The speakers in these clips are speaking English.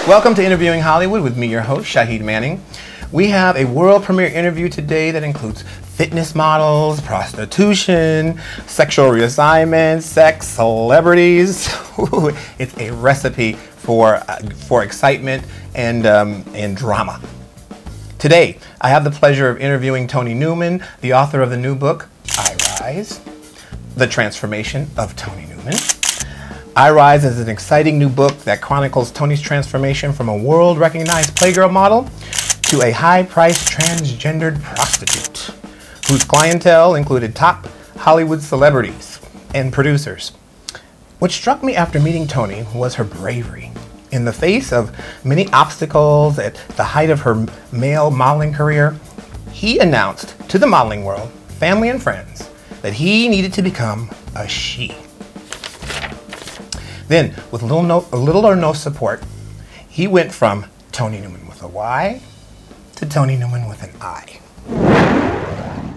Welcome to Interviewing Hollywood with me, your host, Shahid Manning. We have a world premiere interview today that includes fitness models, prostitution, sexual reassignment, sex, celebrities. It's a recipe for excitement and drama. Today, I have the pleasure of interviewing Toni Newman, the author of the new book, I Rise, The Transformation of Toni Newman. I Rise is an exciting new book that chronicles Toni's transformation from a world-recognized playgirl model to a high-priced transgendered prostitute, whose clientele included top Hollywood celebrities and producers. What struck me after meeting Toni was her bravery. In the face of many obstacles at the height of her male modeling career, he announced to the modeling world, family and friends, that he needed to become a she. Then, with little or no support, he went from Toni Newman with a Y to Toni Newman with an I.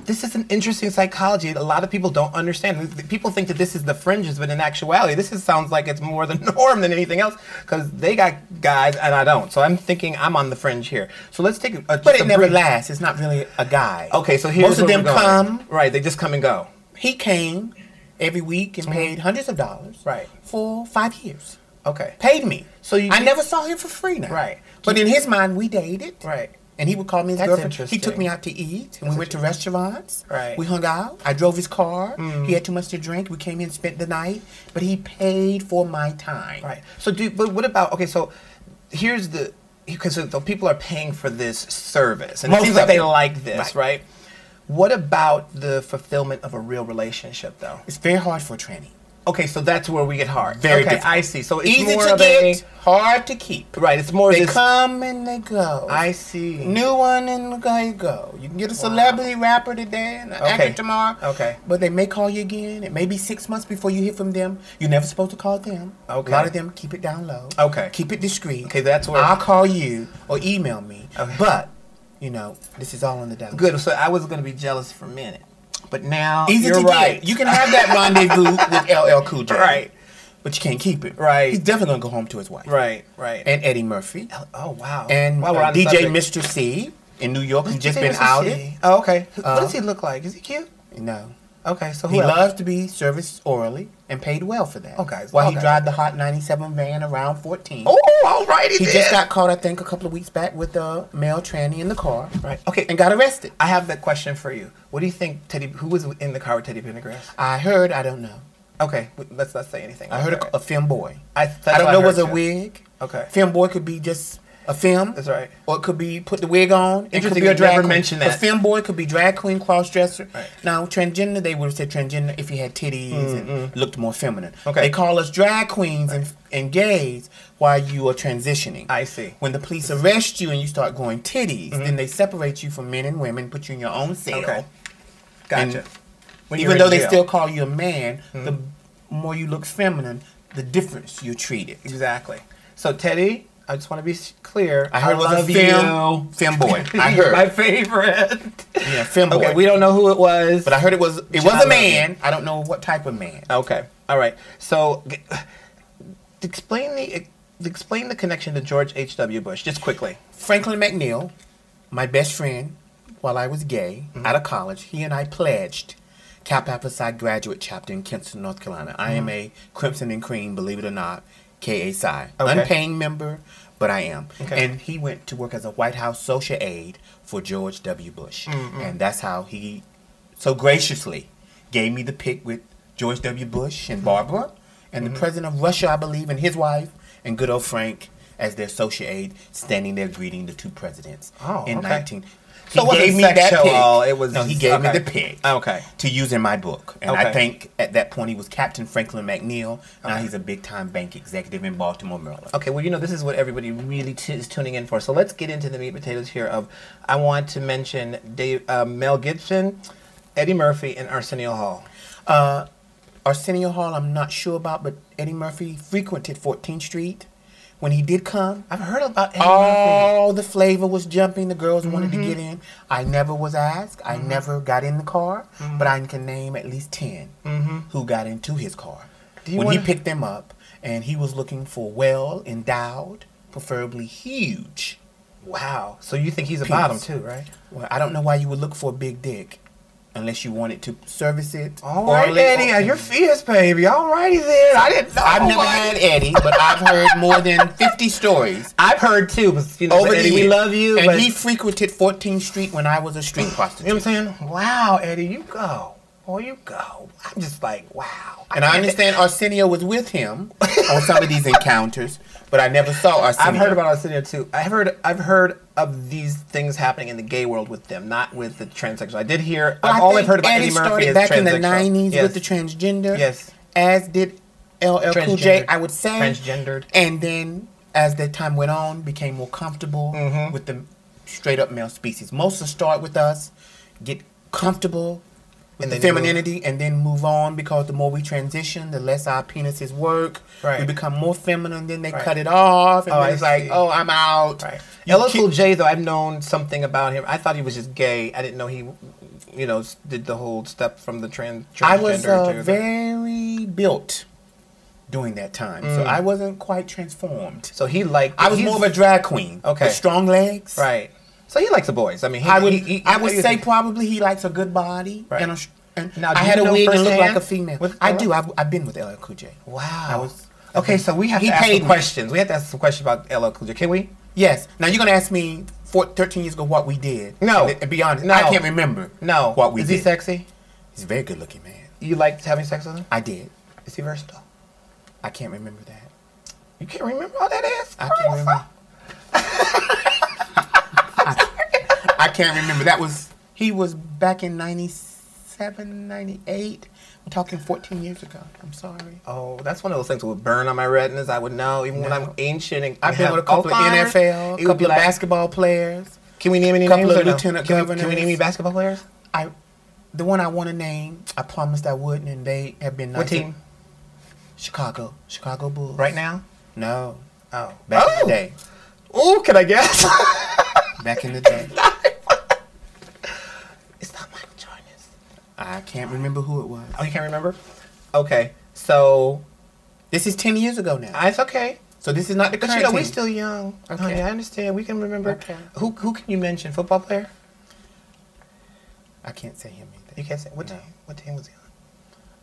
This is an interesting psychology that a lot of people don't understand. People think that this is the fringes, but in actuality, sounds like it's more the norm than anything else, because they got guys and I don't. So I'm thinking I'm on the fringe here. So let's take a But it never lasts. It's not really a guy. Okay, so here's most of them come. Right, they just come and go. He came every week and paid hundreds of dollars. Right. For 5 years. Okay. Paid me. So I never saw him for free now. Right. But in his mind, we dated. Right. And he would call me his That's girlfriend. interesting. He took me out to eat, and we went to restaurants. Right. We hung out. I drove his car. He had too much to drink. We came in and spent the night. But he paid for my time. Right. So, but what about, okay, so here's the, because the people are paying for this service, and it Most seems like of they them. like this, right? What about the fulfillment of a real relationship, though? It's very hard for a tranny. Okay, so that's where we get hard. Very okay, difficult. I see. So it's Easy more to of get, hard to keep. right, it's more They this, come and they go. I see. New one and they go. You can get a celebrity rapper today and an actor tomorrow. Okay. But they may call you again. It may be 6 months before you hear from them. You're never supposed to call them. Okay. A lot of them keep it down low. Okay. Keep it discreet. Okay, that's where, I'll call you or email me. Okay. But, you know, this is all on the down. good, so I was going to be jealous for a minute. But now, Easy you're to right. get. You can have that rendezvous with LL Cool J. Right. But you can't keep it. Right. He's definitely going to go home to his wife. Right, right. And Eddie Murphy. Oh, wow. And While we're on the DJ subject- Mr. C in New York, who's just Mr. been C. outed. Oh, okay. What does he look like? Is he cute? No. Okay, so who He else? loves to be serviced orally and paid well for that. Okay. While Okay. he drive the Hot 97 van around 14. Oh, all right, He just got caught, I think, a couple of weeks back with a male tranny in the car. Right. Okay. And got arrested. I have that question for you. What do you think who was in the car with Teddy Pendergrass? I heard, I don't know. Okay, let's not say anything. I heard That's a film boy. I don't know was a too. wig. Okay. Film boy could be just a film. That's right. Or it could be put the wig on. It could Interesting be a you drag never queen. mentioned that. A film boy could be drag queen, cross-dresser. Right. Now, transgender, they would have said transgender if he had titties and looked more feminine. Okay. They call us drag queens and gays while you are transitioning. I see. When the police arrest you and you start going titties, then they separate you from men and women, put you in your own cell. Okay. Gotcha. When you're Even in though they jail. still call you a man, the more you look feminine, the difference you're treated. Exactly. So Teddy, I just want to be clear. I heard it was love a film boy. I You're heard. my favorite. Yeah, film boy. Okay, we don't know who it was. But I heard it was I a love man. I don't know what type of man. Okay. All right. So explain the connection to George H.W. Bush just quickly. Franklin McNeil, my best friend, while I was gay, out of college, he and I pledged Kappa Alpha Psi graduate chapter in Kinston, North Carolina. I am a Crimson and Cream, believe it or not, KA Psi. Okay. Unpaying member, but I am. Okay. And he went to work as a White House social aide for George W. Bush. And that's how he so graciously gave me the pick with George W. Bush and Barbara, and the president of Russia, I believe, and his wife, and good old Frank as their social aide, standing there greeting the two presidents in okay. 19. So it he gave wasn't me that sexual, pick. it was- No, he gave me okay. the pick. Okay. To use in my book. And Okay. I think at that point he was Captain Franklin McNeil. Now he's a big-time bank executive in Baltimore, Maryland. Okay, well, this is what everybody really is tuning in for. So let's get into the meat and potatoes here. I want to mention Mel Gibson, Eddie Murphy, and Arsenio Hall. Arsenio Hall, I'm not sure about, but Eddie Murphy frequented 14th Street. When he did come, I've heard about Eddie Murphy. all the flavor was jumping. The girls wanted to get in. I never was asked. I never got in the car, but I can name at least 10 who got into his car. When he picked them up, and he was looking for well-endowed preferably huge. Wow. So you think he's a bottom Penis. too, right? Well, I don't know why you would look for a big dick unless you wanted to service it. All right, Eddie, you're fierce, baby. All righty then. I didn't know. I've never had Eddie, but I've heard more than 50 stories. I've heard too, but you know, Over the Eddie, we years. love you. And but he frequented 14th Street when I was a street prostitute. you know what I'm saying? Wow, Eddie, you go. Oh, you go. I'm just like, wow. And I understand Arsenio was with him on some of these encounters, but I never saw Arsenio. I've heard about Arsenio too. I've heard of these things happening in the gay world with them, not with the transsexual. I did hear. Well, all I've heard about Eddie Eddie Murphy started is back in the transsexual. 90s Yes. with the transgender. Yes. As did LL Cool J, Transgendered. I would say. Transgendered. And then, as the time went on, became more comfortable Mm-hmm. with the straight up male species. Most will start with us, get comfortable with And the then move. femininity, and then move on, because the more we transition, the less our penises work. Right. We become more feminine, then they Right. cut it off, and Oh, then I it's like, see. oh, I'm out. Right. You LL keep- Cool J, though, I've known something about him. I thought he was just gay. I didn't know he, you know, did the whole step from the transgender I was to very built during that time, so I wasn't quite transformed. So he liked. I was more of a drag queen. Okay. With strong legs. right. So he likes the boys. I mean, I would say probably he likes a good body. Right. And Now, I do had you a know wig and looked firsthand like a female. with I LL? do. I've been with LL Cool J. Wow. I Okay, so we have He to ask paid some me. questions. We have to ask some questions about LL Cool J. Can we? Yes. Now you're gonna ask me 13 years ago what we did. No. And be honest, No. I can't remember. No. What we Is did. he sexy? He's a very good looking man. You liked having sex with him? I did. Is he versatile? I can't remember that. You can't remember all that ass? I can't remember. I can't remember. He was back in 97, 98. I'm talking 14 years ago. I'm sorry. Oh, that's one of those things that would burn on my retinas. I would know, even when No. I'm ancient. And I've been have with a couple of Alzheimer's, NFL, it a would be couple of like- basketball players. Can we name any couple names? of or no? lieutenant Can we governors. name any basketball players? The one I want to name, I promised I wouldn't, and they have been nice. What team? Chicago Bulls. Right now? No, Oh. back in the day. Oh, can I guess? Back in the day. It's not Michael Jordan. I can't remember who it was. Oh, you can't remember? Okay, so This is 10 years ago now. it's okay. So this is not the But current you know, we're team. still young. Okay. Honey, I understand. We can remember. Okay. Who can you mention? Football player? I can't say him either. You can't say. What No. team? What team was he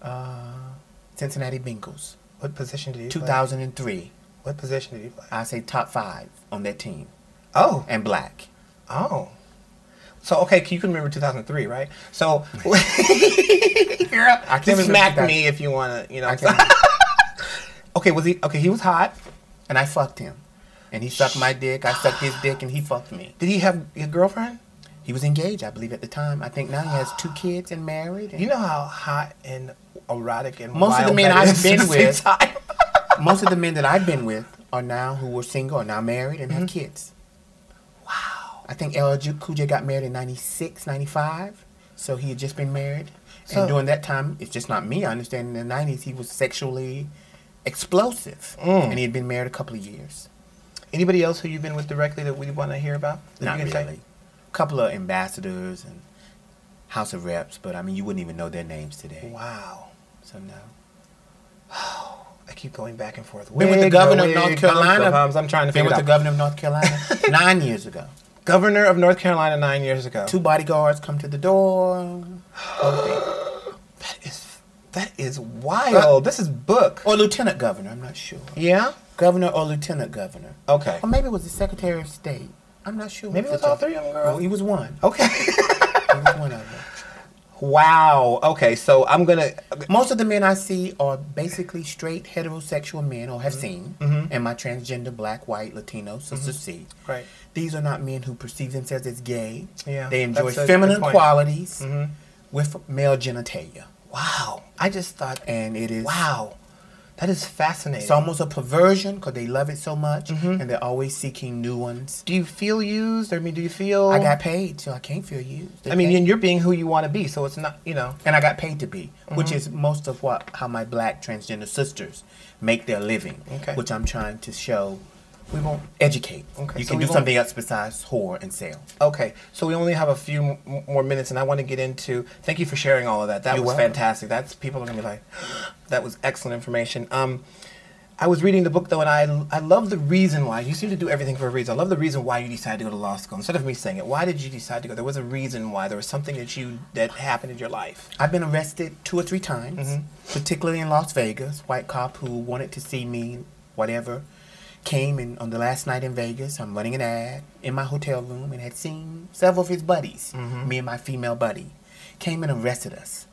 on? Cincinnati Bengals. What position did he play? 2003. What position did he play? I say top 5 on that team. Oh. And black. Oh. So, okay, you can remember 2003, right? So, girl, can't just remember smack 2000. me if you want to, you know. I can't. Okay, he was hot. And I fucked him. And he sucked my dick. I sucked his dick, and he fucked me. Did he have a girlfriend? He was engaged, I believe, at the time. I think now he has 2 kids and married. And You know how hot and erotic and Most of the wild men that I've is at been the same with- time? most of the men that I've been with are now, who were single, are now married and have kids. Wow. I think LL Cool J got married in 96, 95. So he had just been married. So- And during that time, it's just not me. I understand in the 90s he was sexually explosive. Mm. And he had been married a couple of years. Anybody else who you've been with directly that we want to hear about? That Not you can really. say? A couple of ambassadors and House of Reps, but I mean, you wouldn't even know their names today. Wow. So no. I keep going back and forth. Been with the governor of North Wig, Carolina. bumps, I'm trying to Been figure with it the out. governor of North Carolina 9 years ago. Governor of North Carolina 9 years ago. 2 bodyguards come to the door. Okay. That is wild. This is book. Or lieutenant governor, I'm not sure. Yeah? Governor or lieutenant governor. Okay. Or maybe it was the secretary of state. I'm not sure. Maybe it was which all of- 3 of them, girl. Well, he was one. Okay. He was one of them. Wow. Okay, so I'm going to... Most of the men I see are basically straight heterosexual men, or have seen, and my transgender, black, white, Latino sisters see. Right. These are not men who perceive themselves as gay. Yeah, They enjoy that's a feminine good point. qualities with male genitalia. Wow. I just thought... And it is... Wow. That is fascinating. It's almost a perversion because they love it so much, and they're always seeking new ones. Do you feel used? I mean, do you feel... I got paid, so I can't feel used. They I mean, pay. and you're being who you want to be, so it's not, you know... And I got paid to be, which is most of how my black transgender sisters make their living, Okay. which I'm trying to show, We won't... educate. Okay, You so can we do won't- something else besides whore and sell. Okay, so we only have a few more minutes, and I want to get into... Thank you for sharing all of that. That You're was welcome. fantastic. People are going to be like, that was excellent information. I was reading the book though, and I love the reason why. You seem to do everything for a reason. I love the reason why you decided to go to law school. Instead of me saying it, why did you decide to go? There was a reason why. There was something that happened in your life. I've been arrested 2 or 3 times, particularly in Las Vegas. White cop who wanted to see me, whatever, came in on the last night in Vegas. I'm running an ad in my hotel room and had seen several of his buddies, me and my female buddy, came and arrested us,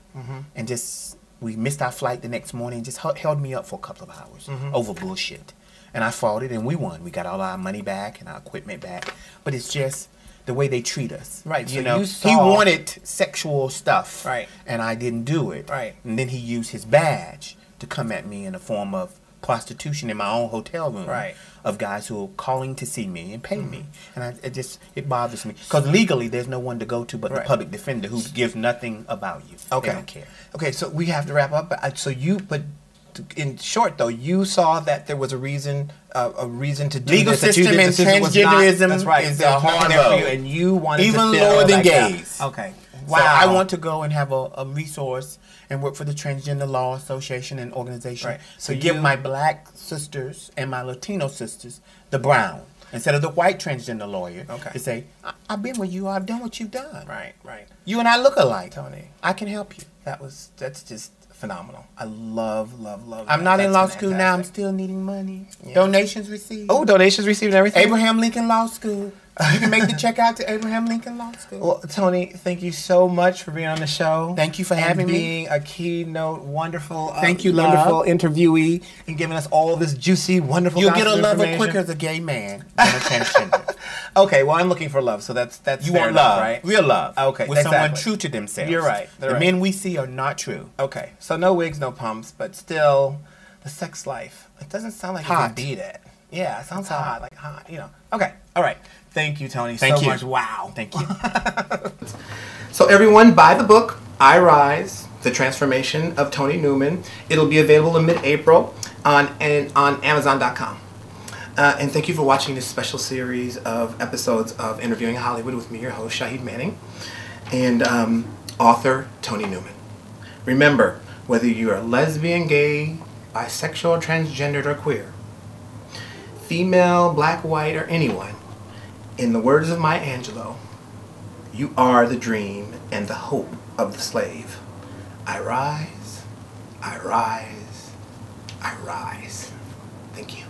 and just. We missed our flight the next morning and just held me up for a couple of hours over bullshit. And I fought it and we won. We got all our money back and our equipment back. But it's just the way they treat us. Right. You So know, you saw... he wanted sexual stuff. Right. And I didn't do it. Right. And then he used his badge to come at me in the form of prostitution in my own hotel room. Right. Of guys who are calling to see me and pay me. And it bothers me. Because legally there's no one to go to but the public defender who gives nothing about you. Okay. They don't care. Okay, so we have to wrap up. But in short, though, you saw that there was a reason to do legal this. That system and transgenderism that's right. is There's a hard nothing there for road. you, and you wanted Even to fill lower than that gap. gays. Okay. Wow. Wow. So I want to go and have a resource and work for the Transgender Law Association and organization Right. to So give you- my black sisters and my Latino sisters the brown instead of the white transgender lawyer. Okay. To say, I've been with you, I've done what you've done. Right. Right. You and I look alike. Tony, I can help you. that's just phenomenal. I love. I'm that. not in That's law school now. I'm fantastic. still needing money. Yeah. Donations received. Oh, donations received and everything. Abraham Lincoln Law School. You can make the check out to Abraham Lincoln Law School. Well, Tony, thank you so much for being on the show. Thank you for and having me. being a keynote, wonderful, Thank you, wonderful love. interviewee, and giving us all this juicy, wonderful. You'll get a gossip lover information. quicker as a gay man than a transgender. Okay, well, I'm looking for love, so that's You fair want enough, love, right? real love. Okay, with someone exactly. true to themselves. You're right, The they're right. men we see are not true. Okay, so no wigs, no pumps, but still, the sex life. It doesn't sound like you Hot. can beat it. Yeah, it sounds hot, like hot. You know. Okay, all right. Thank you, Tony, Thank so you. much. Wow. Thank you. So everyone, buy the book, I Rise, The Transformation of Tony Newman. It'll be available in mid-April on Amazon.com. And thank you for watching this special series of episodes of Interviewing Hollywood with me, your host, Shahid Manning, and author Tony Newman. Remember, whether you are lesbian, gay, bisexual, transgendered, or queer, female, black, white, or anyone, in the words of Maya Angelou, you are the dream and the hope of the slave. I rise, I rise, I rise. Thank you.